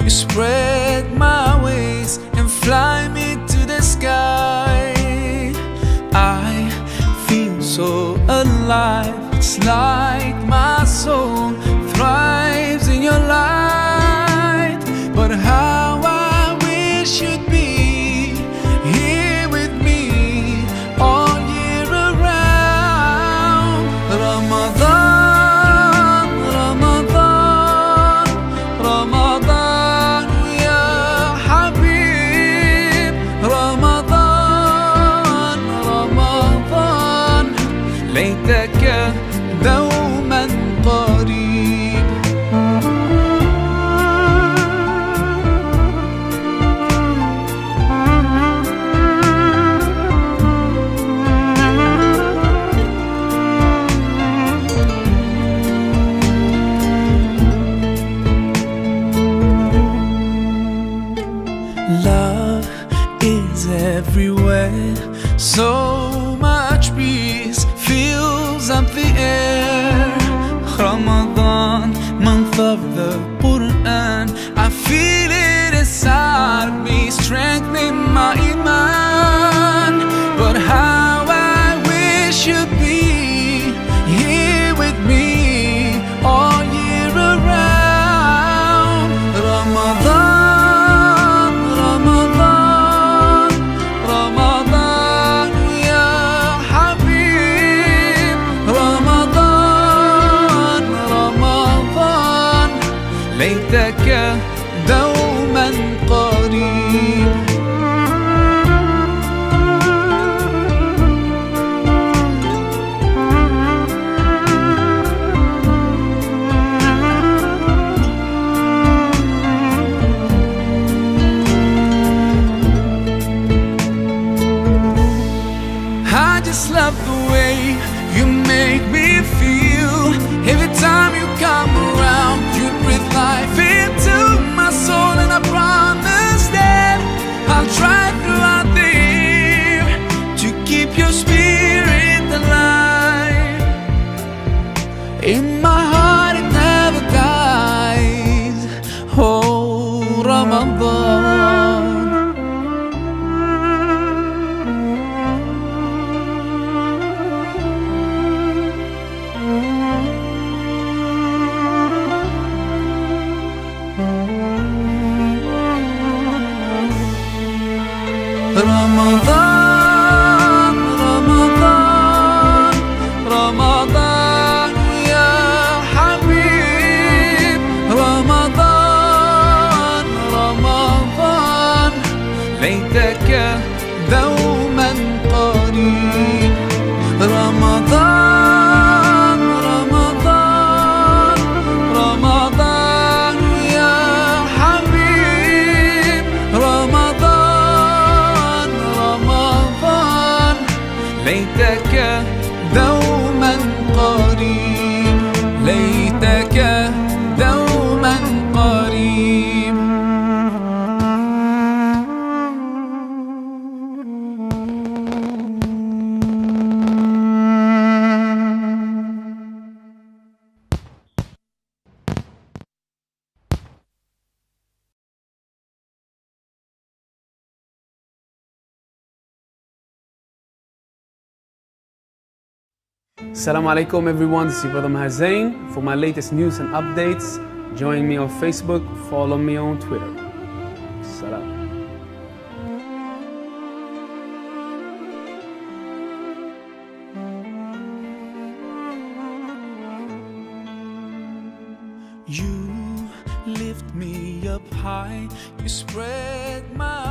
You spread my wings and fly me to the sky. I feel so alive. It's like my soul thrives in your light. But how I wish you'd be here with me all year around. Ramadan, Ramadan, Ramadan ya Habib. Ramadan, Ramadan, ليتك دوما قريب. Love is everywhere, so much peace fills up the air. Ramadan, month of the Quran, I feel it inside me, strengthening my iman. But how I wish you'd be here with me all year around. Ramadan, Ramadan, Ramadan ya Habib. Ramadan, Ramadan, ليتك دوما قريب. I just love the way you make me feel. Every time you come around, you breathe life into my soul. And I promise that I'll try throughout the year to keep your spirit alive. In my heart it never dies. Oh, Ramadan. Ramadan, Ramadan, Ramadan ya Habib. Ramadan, Ramadan, ليتك دوما قريب. رمضان، رمضان، رمضان يا حبيب. رمضان، رمضان، ليتك دوما قريب، ليتك دوما قريب. Assalamu alaikum everyone, this is your brother Maher Zain. For my latest news and updates, join me on Facebook, follow me on Twitter. Salam. You lift me up high, you spread my